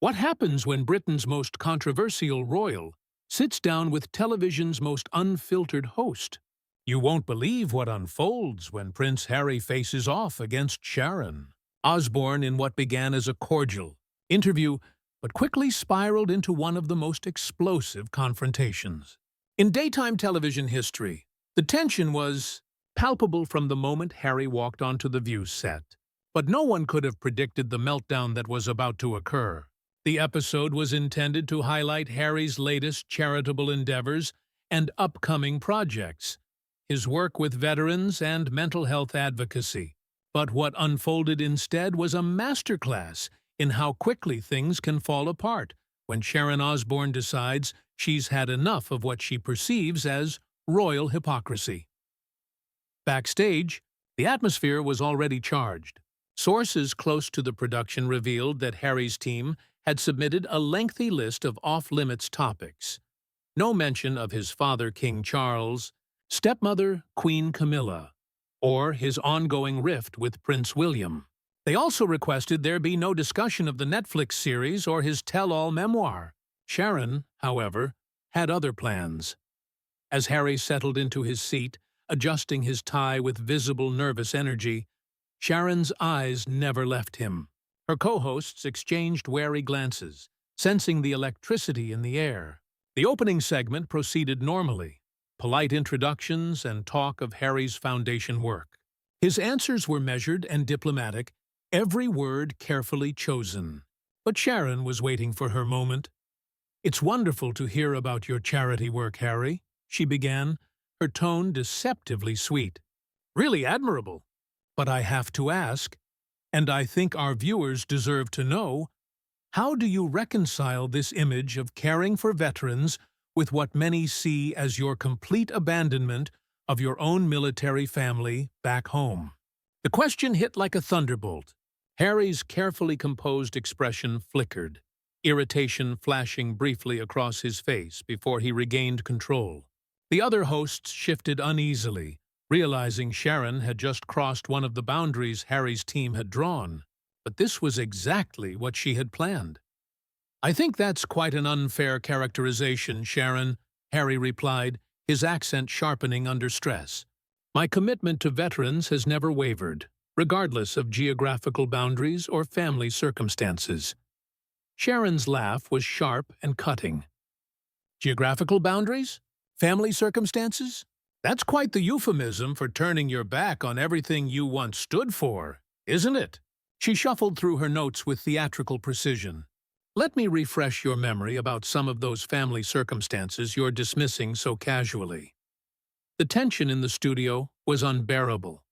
What happens when Britain's most controversial royal sits down with television's most unfiltered host? You won't believe what unfolds when Prince Harry faces off against Sharon Osbourne in what began as a cordial interview but quickly spiraled into one of the most explosive confrontations. In daytime television history, the tension was palpable from the moment Harry walked onto the View set. But no one could have predicted the meltdown that was about to occur. The episode was intended to highlight Harry's latest charitable endeavors and upcoming projects, his work with veterans and mental health advocacy. But what unfolded instead was a masterclass in how quickly things can fall apart when Sharon Osbourne decides she's had enough of what she perceives as royal hypocrisy. Backstage, the atmosphere was already charged. Sources close to the production revealed that Harry's team had submitted a lengthy list of off-limits topics. No mention of his father, King Charles, stepmother, Queen Camilla, or his ongoing rift with Prince William. They also requested there be no discussion of the Netflix series or his tell-all memoir. Sharon, however, had other plans. As Harry settled into his seat, adjusting his tie with visible nervous energy, Sharon's eyes never left him. Her co-hosts exchanged wary glances, sensing the electricity in the air. The opening segment proceeded normally, polite introductions and talk of Harry's foundation work. His answers were measured and diplomatic, every word carefully chosen. But Sharon was waiting for her moment. "It's wonderful to hear about your charity work, Harry," she began, her tone deceptively sweet. "Really admirable. But I have to ask, and I think our viewers deserve to know, how do you reconcile this image of caring for veterans with what many see as your complete abandonment of your own military family back home?" The question hit like a thunderbolt. Harry's carefully composed expression flickered, irritation flashing briefly across his face before he regained control. The other hosts shifted uneasily, realizing Sharon had just crossed one of the boundaries Harry's team had drawn. But this was exactly what she had planned. "I think that's quite an unfair characterization, Sharon," Harry replied, his accent sharpening under stress. "My commitment to veterans has never wavered, regardless of geographical boundaries or family circumstances." Sharon's laugh was sharp and cutting. "Geographical boundaries? Family circumstances? That's quite the euphemism for turning your back on everything you once stood for, isn't it?" She shuffled through her notes with theatrical precision. "Let me refresh your memory about some of those family circumstances you're dismissing so casually." The tension in the studio was unbearable.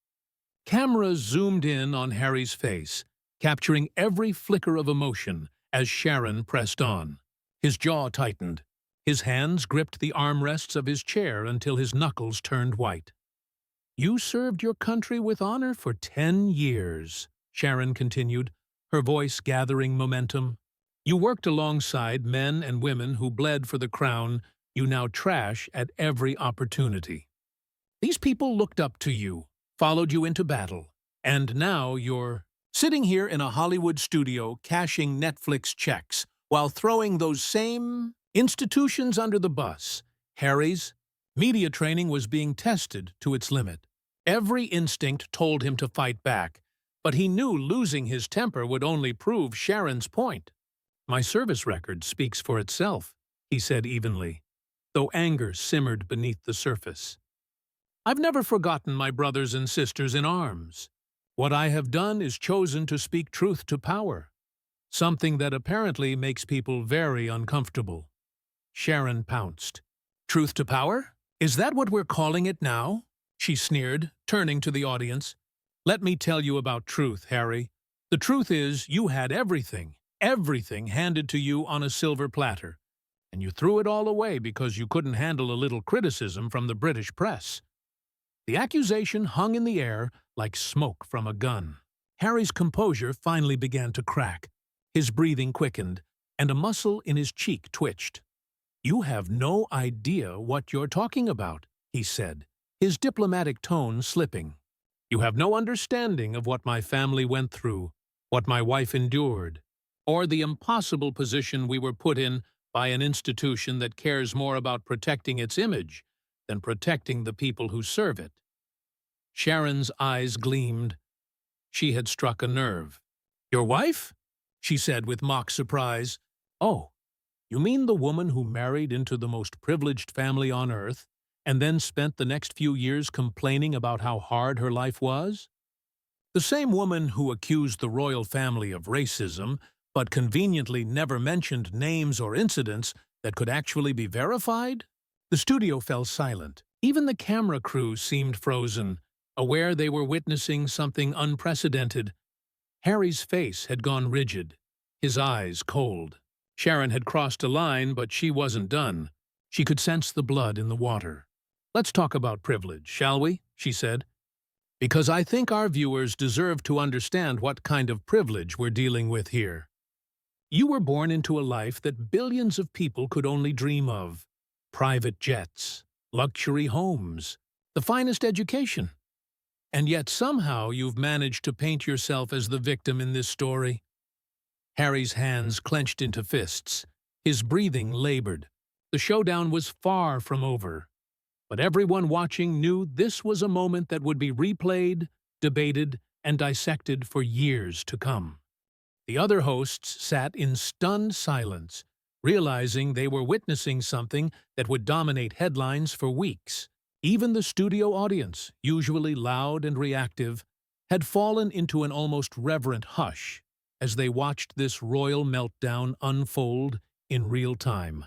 Cameras zoomed in on Harry's face, capturing every flicker of emotion as Sharon pressed on. His jaw tightened. His hands gripped the armrests of his chair until his knuckles turned white. "You served your country with honor for 10 years, Sharon continued, her voice gathering momentum. "You worked alongside men and women who bled for the crown you now trash at every opportunity. These people looked up to you, followed you into battle, and now you're sitting here in a Hollywood studio cashing Netflix checks while throwing those same institutions under the bus." Harry's media training was being tested to its limit. Every instinct told him to fight back, but he knew losing his temper would only prove Sharon's point. "My service record speaks for itself," he said evenly, though anger simmered beneath the surface. "I've never forgotten my brothers and sisters in arms. What I have done is chosen to speak truth to power, something that apparently makes people very uncomfortable." Sharon pounced. "Truth to power? Is that what we're calling it now?" she sneered, turning to the audience. "Let me tell you about truth, Harry. The truth is you had everything handed to you on a silver platter, and you threw it all away because you couldn't handle a little criticism from the British press." The accusation hung in the air like smoke from a gun. Harry's composure finally began to crack. His breathing quickened, and a muscle in his cheek twitched. "You have no idea what you're talking about," he said, his diplomatic tone slipping. "You have no understanding of what my family went through, what my wife endured, or the impossible position we were put in by an institution that cares more about protecting its image than protecting the people who serve it. Sharon's eyes gleamed. She had struck a nerve. "Your wife?" she said with mock surprise. "Oh, you mean the woman who married into the most privileged family on earth and then spent the next few years complaining about how hard her life was? The same woman who accused the royal family of racism, but conveniently never mentioned names or incidents that could actually be verified?" The studio fell silent. Even the camera crew seemed frozen, aware they were witnessing something unprecedented. Harry's face had gone rigid, his eyes cold. Sharon had crossed a line, but she wasn't done. She could sense the blood in the water. "Let's talk about privilege, shall we?" she said. "Because I think our viewers deserve to understand what kind of privilege we're dealing with here. You were born into a life that billions of people could only dream of. Private jets, luxury homes, the finest education. And yet somehow you've managed to paint yourself as the victim in this story." Harry's hands clenched into fists. His breathing labored. The showdown was far from over. But everyone watching knew this was a moment that would be replayed, debated, and dissected for years to come. The other hosts sat in stunned silence, realizing they were witnessing something that would dominate headlines for weeks. Even the studio audience, usually loud and reactive, had fallen into an almost reverent hush as they watched this royal meltdown unfold in real time.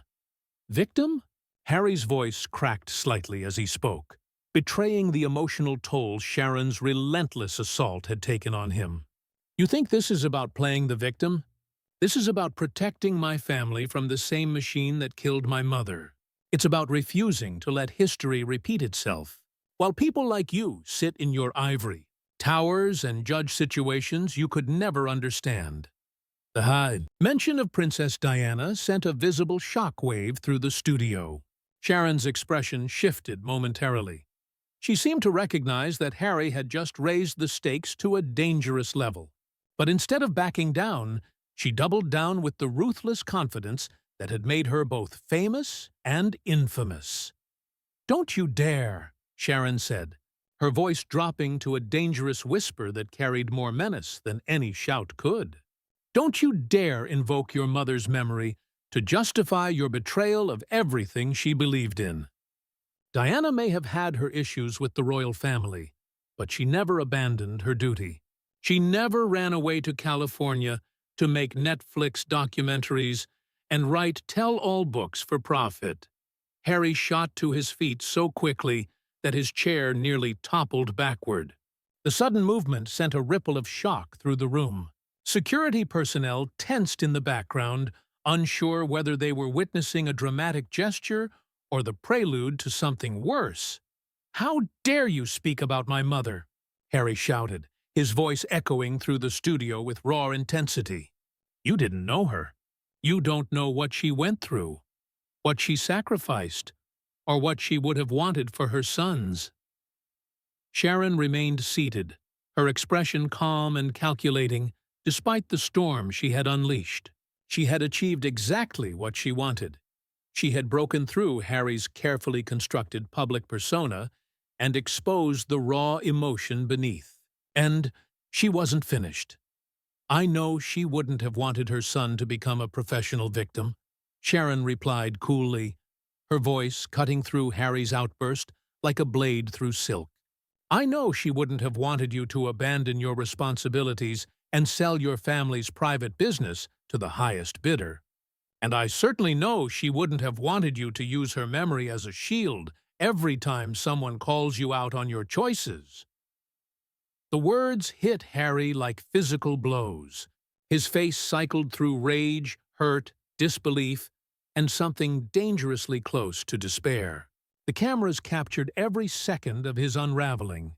"Victim?" Harry's voice cracked slightly as he spoke, betraying the emotional toll Sharon's relentless assault had taken on him. "You think this is about playing the victim? This is about protecting my family from the same machine that killed my mother. It's about refusing to let history repeat itself. While people like you sit in your ivory towers and judge situations you could never understand." The mention of Princess Diana sent a visible shock-wave through the studio. Sharon's expression shifted momentarily. She seemed to recognize that Harry had just raised the stakes to a dangerous level. But instead of backing down, she doubled down with the ruthless confidence that had made her both famous and infamous. "Don't you dare," Sharon said, her voice dropping to a dangerous whisper that carried more menace than any shout could. "Don't you dare invoke your mother's memory to justify your betrayal of everything she believed in. Diana may have had her issues with the royal family, but she never abandoned her duty. She never ran away to California to make Netflix documentaries and write tell-all books for profit." Harry shot to his feet so quickly that his chair nearly toppled backward. The sudden movement sent a ripple of shock through the room. Security personnel tensed in the background, unsure whether they were witnessing a dramatic gesture or the prelude to something worse. "How dare you speak about my mother?" Harry shouted, his voice echoing through the studio with raw intensity. "You didn't know her. You don't know what she went through, what she sacrificed, or what she would have wanted for her sons." Sharon remained seated, her expression calm and calculating, despite the storm she had unleashed. She had achieved exactly what she wanted. She had broken through Harry's carefully constructed public persona and exposed the raw emotion beneath. And she wasn't finished. "I know she wouldn't have wanted her son to become a professional victim," Sharon replied coolly, her voice cutting through Harry's outburst like a blade through silk. "I know she wouldn't have wanted you to abandon your responsibilities and sell your family's private business to the highest bidder. And I certainly know she wouldn't have wanted you to use her memory as a shield every time someone calls you out on your choices." The words hit Harry like physical blows. His face cycled through rage, hurt, disbelief, and something dangerously close to despair. The cameras captured every second of his unraveling.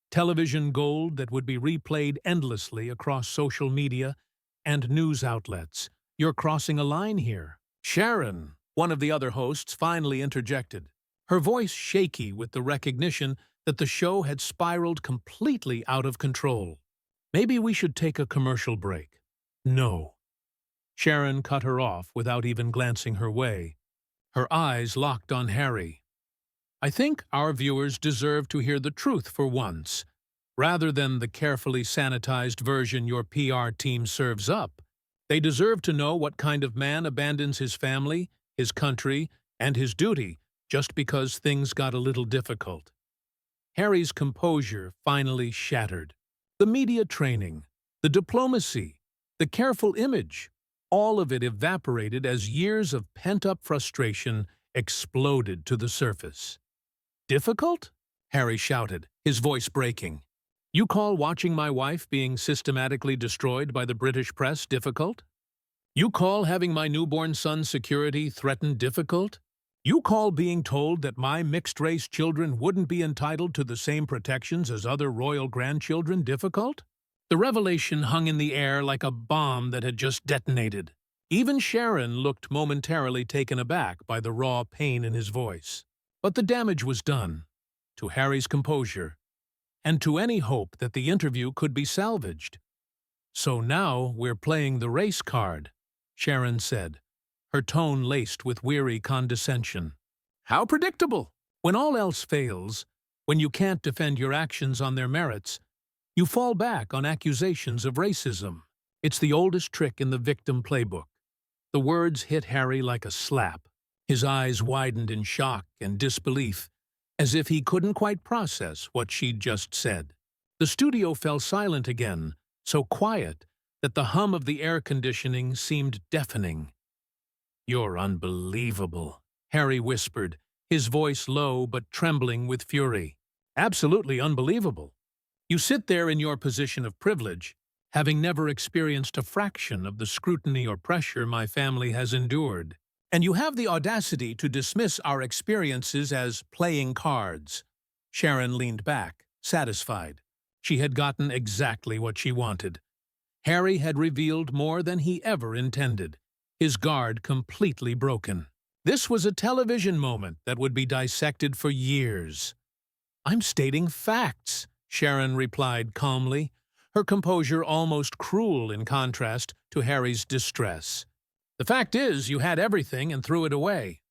Television gold that would be replayed endlessly across social media and news outlets. "You're crossing a line here." "Sharon," one of the other hosts finally interjected, her voice shaky with the recognition that the show had spiraled completely out of control. "Maybe we should take a commercial break." "No." Sharon cut her off without even glancing her way. Her eyes locked on Harry. I think our viewers deserve to hear the truth for once, rather than the carefully sanitized version your PR team serves up. They deserve to know what kind of man abandons his family, his country, and his duty just because things got a little difficult. Harry's composure finally shattered. The media training, the diplomacy, the careful image, all of it evaporated as years of pent-up frustration exploded to the surface. "Difficult?" Harry shouted, his voice breaking. "You call watching my wife being systematically destroyed by the British press difficult? You call having my newborn son's security threatened difficult? You call being told that my mixed-race children wouldn't be entitled to the same protections as other royal grandchildren difficult?" The revelation hung in the air like a bomb that had just detonated. Even Sharon looked momentarily taken aback by the raw pain in his voice. But the damage was done, to Harry's composure, and to any hope that the interview could be salvaged. "So now we're playing the race card," Sharon said, her tone laced with weary condescension. "How predictable! When all else fails, when you can't defend your actions on their merits, you fall back on accusations of racism. It's the oldest trick in the victim playbook." The words hit Harry like a slap. His eyes widened in shock and disbelief, as if he couldn't quite process what she'd just said. The studio fell silent again, so quiet that the hum of the air conditioning seemed deafening. "You're unbelievable," Harry whispered, his voice low but trembling with fury. "Absolutely unbelievable. You sit there in your position of privilege, having never experienced a fraction of the scrutiny or pressure my family has endured. And you have the audacity to dismiss our experiences as playing cards." Sharon leaned back, satisfied. She had gotten exactly what she wanted. Harry had revealed more than he ever intended, his guard completely broken. This was a television moment that would be dissected for years. "I'm stating facts," Sharon replied calmly, her composure almost cruel in contrast to Harry's distress. "The fact is, you had everything and threw it away.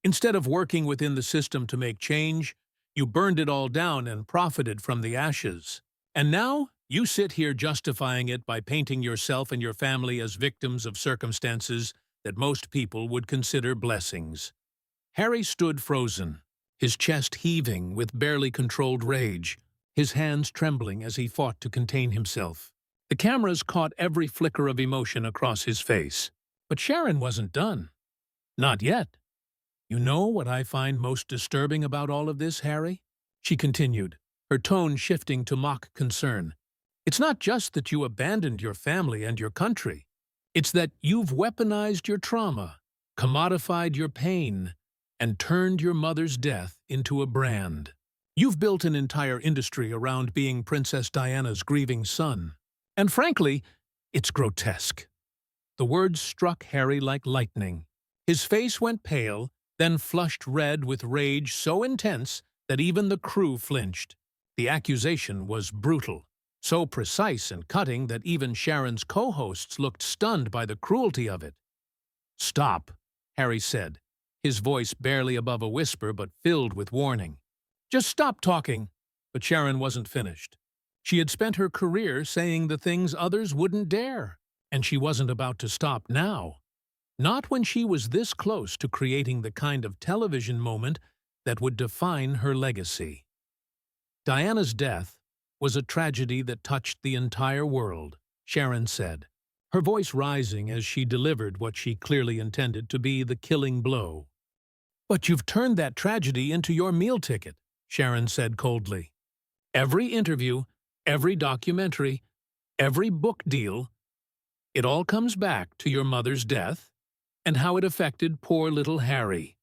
Instead of working within the system to make change, you burned it all down and profited from the ashes. And now, you sit here justifying it by painting yourself and your family as victims of circumstances that most people would consider blessings." Harry stood frozen, his chest heaving with barely controlled rage, his hands trembling as he fought to contain himself. The cameras caught every flicker of emotion across his face. But Sharon wasn't done. Not yet. "You know what I find most disturbing about all of this, Harry?" she continued, her tone shifting to mock concern. "It's not just that you abandoned your family and your country. It's that you've weaponized your trauma, commodified your pain, and turned your mother's death into a brand. You've built an entire industry around being Princess Diana's grieving son. And frankly, it's grotesque." The words struck Harry like lightning. His face went pale, then flushed red with rage so intense that even the crew flinched. The accusation was brutal, so precise and cutting that even Sharon's co-hosts looked stunned by the cruelty of it. "Stop," Harry said, his voice barely above a whisper but filled with warning. "Just stop talking." But Sharon wasn't finished. She had spent her career saying the things others wouldn't dare. And she wasn't about to stop now. Not when she was this close to creating the kind of television moment that would define her legacy. Diana's death was a tragedy that touched the entire world, Sharon said, her voice rising as she delivered what she clearly intended to be the killing blow. "But you've turned that tragedy into your meal ticket," Sharon said coldly. "Every interview, every documentary, every book deal, it all comes back to your mother's death and how it affected poor little Harry.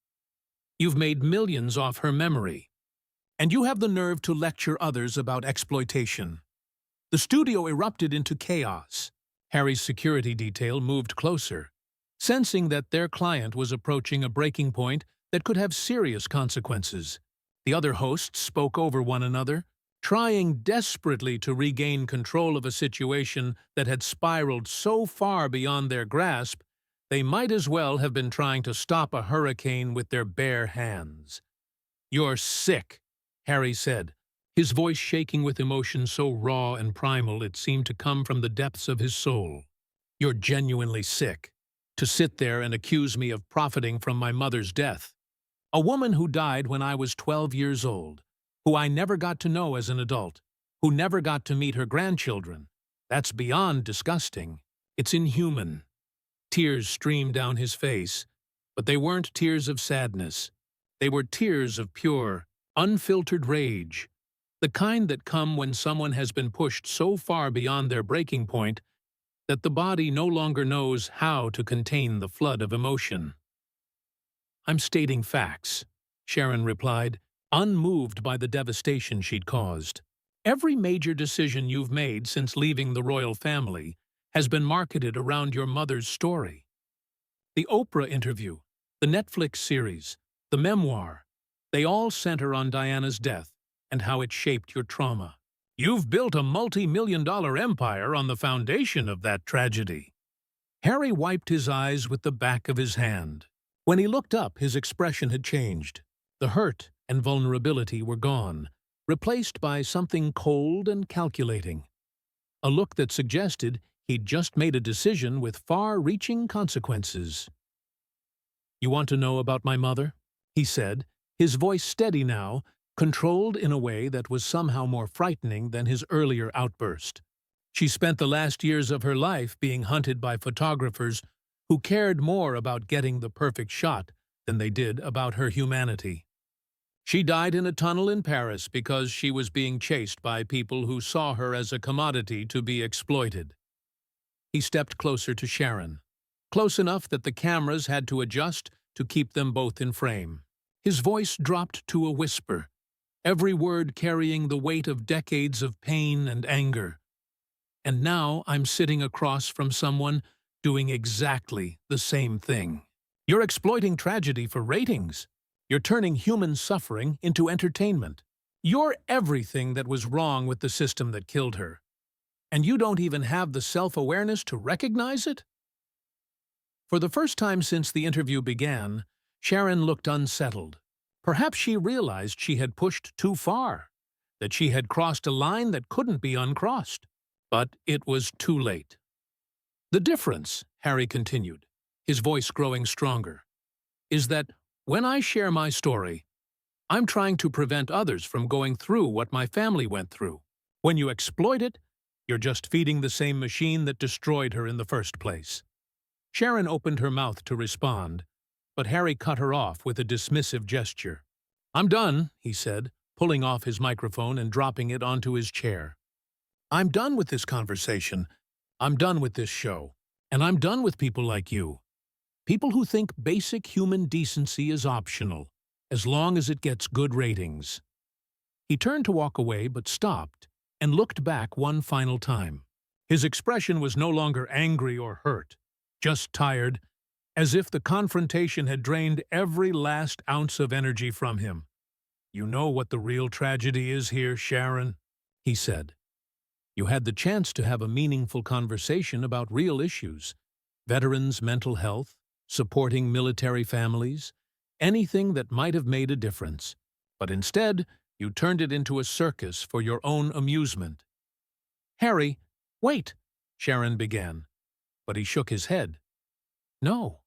You've made millions off her memory, and you have the nerve to lecture others about exploitation." The studio erupted into chaos. Harry's security detail moved closer, sensing that their client was approaching a breaking point that could have serious consequences. The other hosts spoke over one another, trying desperately to regain control of a situation that had spiraled so far beyond their grasp They might as well have been trying to stop a hurricane with their bare hands. "You're sick," Harry said, his voice shaking with emotion so raw and primal it seemed to come from the depths of his soul. "You're genuinely sick. To sit there and accuse me of profiting from my mother's death. A woman who died when I was 12 years old, who I never got to know as an adult, who never got to meet her grandchildren. That's beyond disgusting. It's inhuman." Tears streamed down his face, but they weren't tears of sadness. They were tears of pure, unfiltered rage, the kind that come when someone has been pushed so far beyond their breaking point that the body no longer knows how to contain the flood of emotion. "I'm stating facts," Sharon replied, unmoved by the devastation she'd caused. "Every major decision you've made since leaving the royal family has been marketed around your mother's story. The Oprah interview, the Netflix series, the memoir, they all center on Diana's death and how it shaped your trauma. You've built a multi-million-dollar empire on the foundation of that tragedy." Harry wiped his eyes with the back of his hand. When he looked up, his expression had changed. The hurt and vulnerability were gone, replaced by something cold and calculating. A look that suggested he'd just made a decision with far-reaching consequences. "You want to know about my mother?" he said, his voice steady now, controlled in a way that was somehow more frightening than his earlier outburst. "She spent the last years of her life being hunted by photographers who cared more about getting the perfect shot than they did about her humanity. She died in a tunnel in Paris because she was being chased by people who saw her as a commodity to be exploited." He stepped closer to Sharon, close enough that the cameras had to adjust to keep them both in frame. His voice dropped to a whisper, every word carrying the weight of decades of pain and anger. "And now I'm sitting across from someone doing exactly the same thing. You're exploiting tragedy for ratings. You're turning human suffering into entertainment. You're everything that was wrong with the system that killed her. And you don't even have the self-awareness to recognize it?" For the first time since the interview began, Sharon looked unsettled. Perhaps she realized she had pushed too far, that she had crossed a line that couldn't be uncrossed. But it was too late. "The difference," Harry continued, his voice growing stronger, "is that when I share my story, I'm trying to prevent others from going through what my family went through. When you exploit it, you're just feeding the same machine that destroyed her in the first place." Sharon opened her mouth to respond, but Harry cut her off with a dismissive gesture. "I'm done," he said, pulling off his microphone and dropping it onto his chair. "I'm done with this conversation. I'm done with this show. And I'm done with people like you. People who think basic human decency is optional, as long as it gets good ratings." He turned to walk away but stopped and looked back one final time. His expression was no longer angry or hurt, just tired, as if the confrontation had drained every last ounce of energy from him. "You know what the real tragedy is here, Sharon," he said. "You had the chance to have a meaningful conversation about real issues, veterans' mental health, supporting military families, anything that might have made a difference. But instead, you turned it into a circus for your own amusement." "Harry, wait," Sharon began, but he shook his head. "No.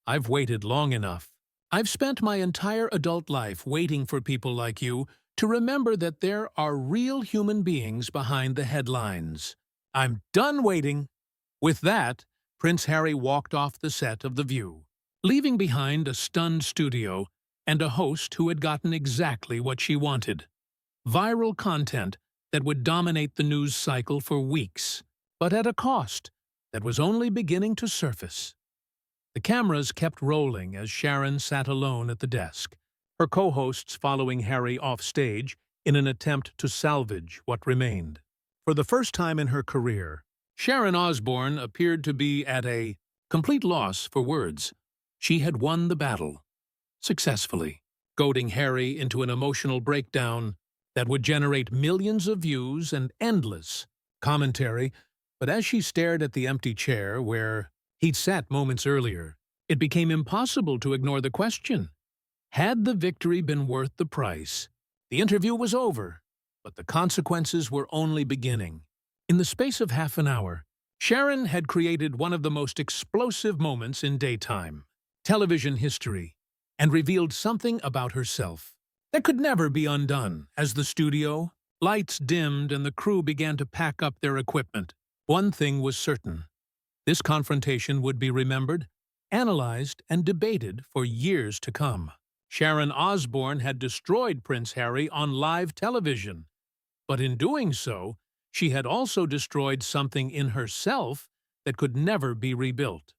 I've waited long enough. I've spent my entire adult life waiting for people like you to remember that there are real human beings behind the headlines. I'm done waiting." With that, Prince Harry walked off the set of The View, leaving behind a stunned studio and a host who had gotten exactly what she wanted. Viral content that would dominate the news cycle for weeks, but at a cost that was only beginning to surface. The cameras kept rolling as Sharon sat alone at the desk, her co-hosts following Harry off stage in an attempt to salvage what remained. For the first time in her career, Sharon Osbourne appeared to be at a complete loss for words. She had won the battle, successfully, goading Harry into an emotional breakdown that would generate millions of views and endless commentary. But as she stared at the empty chair where He'd sat moments earlier. It became impossible to ignore the question. Had the victory been worth the price? The interview was over, but the consequences were only beginning. In the space of half an hour, Sharon had created one of the most explosive moments in daytime television history, and revealed something about herself that could never be undone. As the studio, lights dimmed and the crew began to pack up their equipment, one thing was certain. This confrontation would be remembered, analyzed, and debated for years to come. Sharon Osbourne had destroyed Prince Harry on live television, but in doing so, she had also destroyed something in herself that could never be rebuilt.